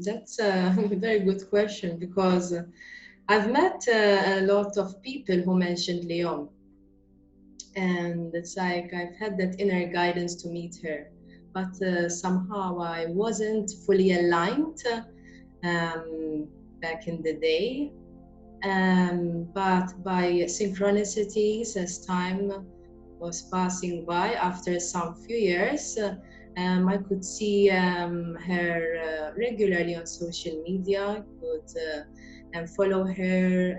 That's a very good question, because I've met a lot of people who mentioned Lyonne, and it's like I've had that inner guidance to meet her, but somehow I wasn't fully aligned back in the day. But by synchronicities, as time was passing by, after some few years, I could see her regularly on social media, could follow her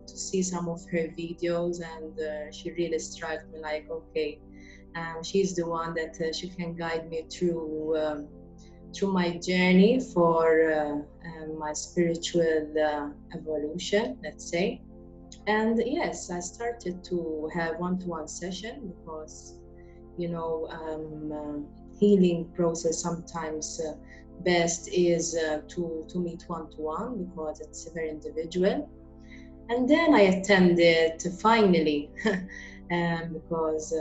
to see some of her videos, and she really struck me like, okay, she's the one that she can guide me through my journey for my spiritual evolution, let's say. And yes, I started to have one-to-one session because, healing process sometimes best is to meet one-to-one, because it's very individual. And then I attended finally, because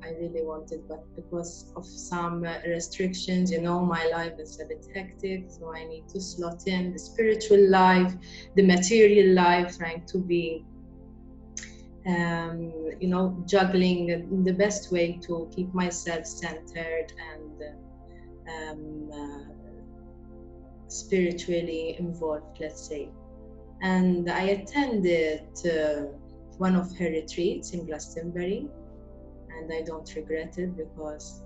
I really wanted, but because of some restrictions, my life is a bit hectic, so I need to slot in the spiritual life, the material life, trying to be, juggling in the best way to keep myself centered and spiritually involved, let's say. And I attended one of her retreats in Glastonbury, and I don't regret it because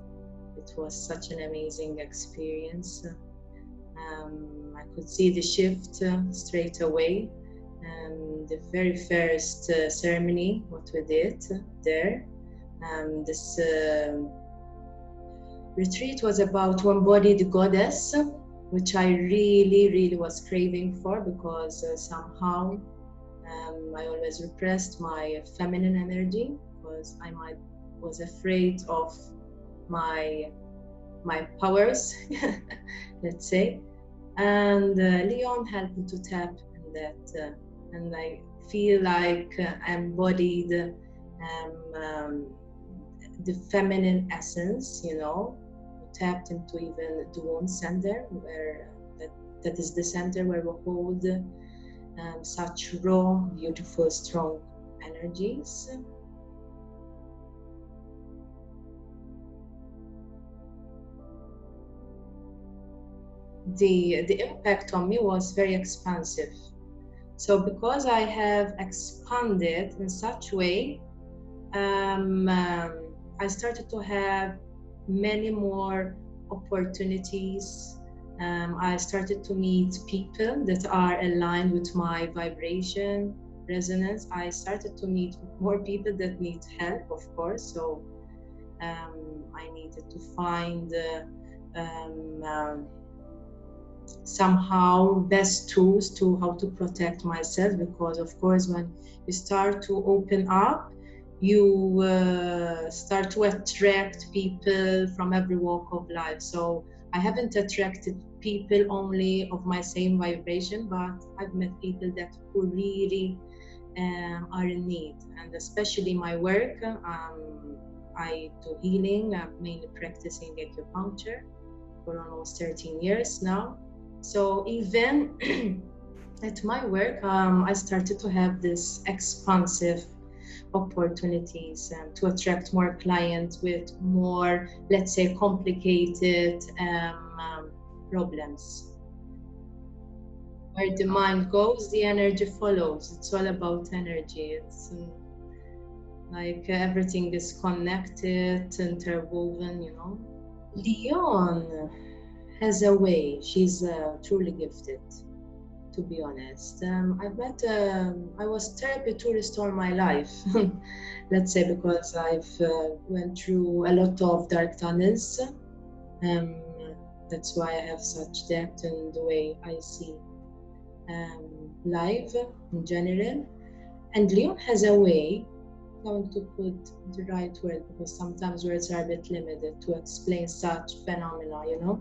it was such an amazing experience. I could see the shift straight away. The very first ceremony, what we did there, this retreat was about to embody the goddess, which I really was craving for, because somehow I always repressed my feminine energy, because I was afraid of my powers, let's say. And Lyonne helped me to tap in that, and I feel like I embodied the feminine essence, tapped into even the womb center, where that is the center where we hold such raw, beautiful, strong energies. The impact on me was very expansive. So because I have expanded in such way, I started to have many more opportunities. I started to meet people that are aligned with my vibration, resonance. I started to meet more people that need help, of course. So I needed to find somehow best tools to how to protect myself, because of course when you start to open up, you start to attract people from every walk of life. So I haven't attracted people only of my same vibration, but I've met people that who really are in need. And especially my work, I do healing. I'm mainly practicing acupuncture for almost 13 years now. So even at my work, I started to have this expansive opportunities to attract more clients with more, let's say, complicated problems. Where the mind goes, the energy follows. It's all about energy. It's like everything is connected, interwoven, Lyonne has a way. She's truly gifted, to be honest. I was therapy to restore my life, let's say, because I've went through a lot of dark tunnels. That's why I have such depth in the way I see life in general. And Lyonne has a way, I'm going to put the right word, because sometimes words are a bit limited to explain such phenomena,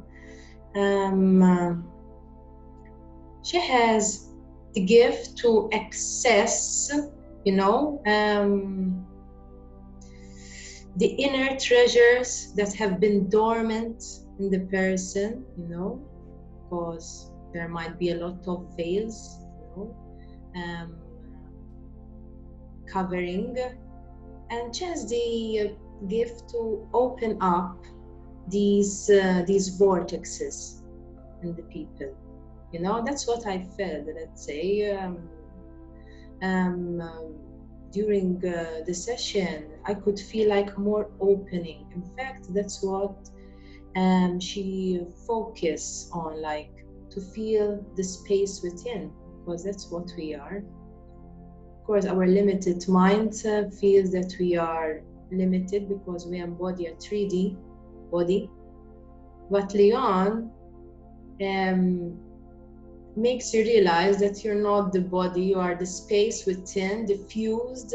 she has the gift to access, the inner treasures that have been dormant in the person, because there might be a lot of veils, covering, and just the gift to open up these vortexes in the people. That's what I felt, let's say, during the session. I could feel like more opening. In fact, that's what she focused on, like to feel the space within, because that's what we are. Of course, our limited mind feels that we are limited because we embody a 3D body. But Lyonne makes you realize that you're not the body, you are the space within, diffused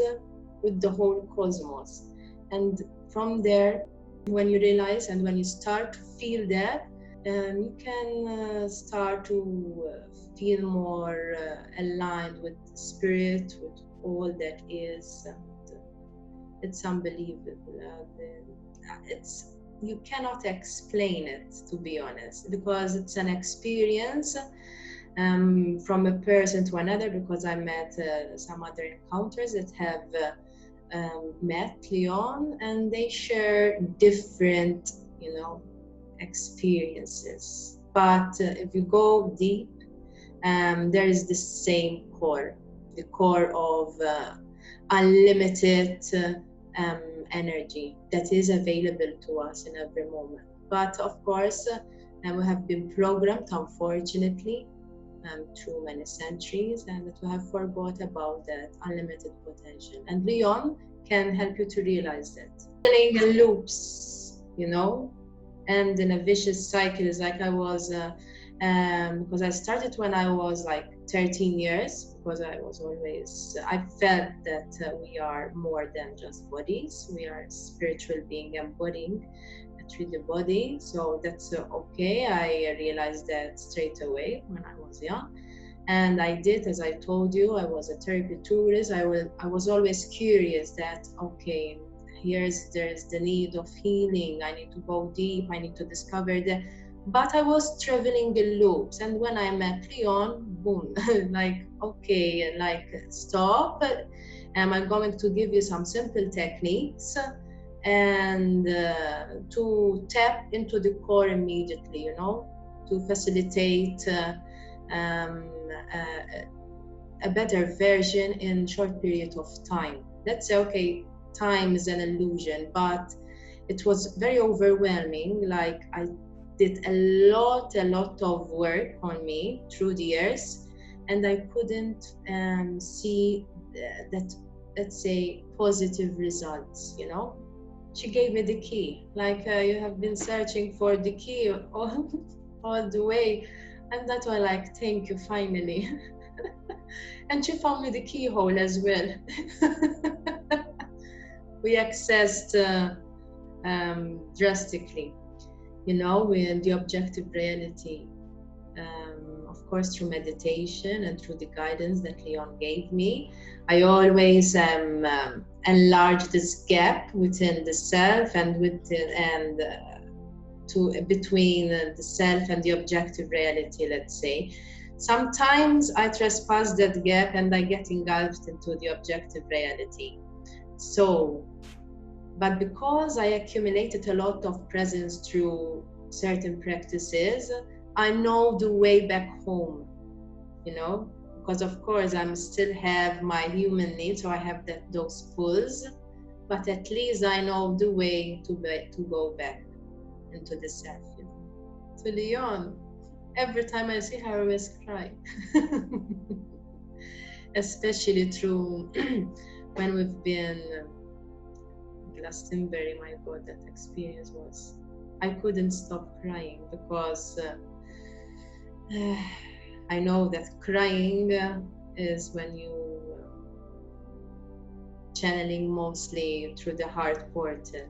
with the whole cosmos. And from there, when you realize and when you start to feel that, you can start to feel more aligned with the spirit, with all that is. It's unbelievable. You cannot explain it, to be honest, because it's an experience from a person to another, because I met some other encounters that have met Lyonne, and they share different, experiences. But if you go deep, there is the same core, the core of unlimited energy that is available to us in every moment. But of course, we have been programmed, unfortunately, through many centuries, and that we have forgot about that unlimited potential. And Lyonne can help you to realize that. Feeling in loops, and in a vicious cycle, is like I was, because I started when I was like 13 years, because I felt that we are more than just bodies. We are spiritual being embodying through the body. So that's okay. I realized that straight away when I was young. And I did, as I told you, I was a therapy tourist. I was always curious that, okay, there's the need of healing. I need to go deep. I need to discover that. But I was traveling in loops. And when I met Lyonne, boom, like, okay, like, stop. I'm going to give you some simple techniques and to tap into the core immediately, to facilitate a better version in short period of time. Let's say, okay, time is an illusion, but it was very overwhelming. Like, I did a lot of work on me through the years, and I couldn't see that, let's say, positive results, She gave me the key, like, you have been searching for the key all the way, and that's why, like, thank you, finally. And she found me the keyhole as well. We accessed drastically, with the objective reality, of course, through meditation and through the guidance that Lyonne gave me. I always enlarge this gap within the self and between the self and the objective reality, let's say. Sometimes I trespass that gap and I get engulfed into the objective reality. But because I accumulated a lot of presence through certain practices, I know the way back home, because of course I still have my human needs, so I have those pulls, but at least I know the way to go back into the self. So Lyonne, every time I see her, I always cry. Especially through when we've been Glastonbury. My God, that experience was, I couldn't stop crying, because I know that crying is when you channeling mostly through the heart portal.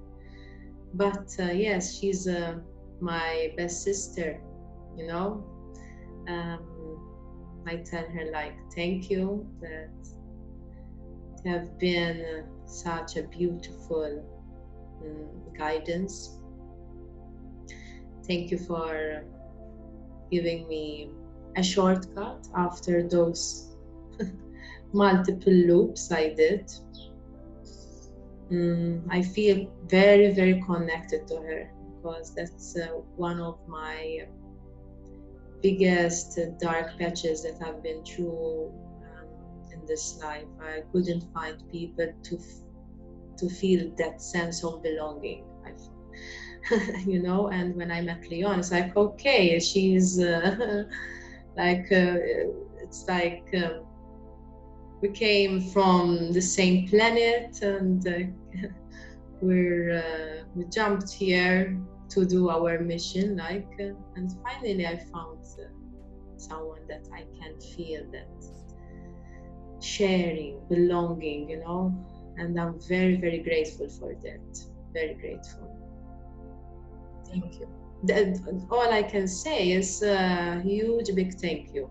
But yes, she's my best sister, I tell her, like, thank you that you have been such a beautiful guidance. Thank you for giving me a shortcut after those multiple loops I did. I feel very, very connected to her, because that's one of my biggest dark patches that I've been through in this life. I couldn't find people to feel that sense of belonging. You know, and when I met Lyonne, it's like, okay, she's like, it's like we came from the same planet, and we jumped here to do our mission, like, and finally I found someone that I can feel that sharing, belonging, you know, and I'm very, very grateful for that. Very grateful. Thank you. All I can say is a huge, big thank you.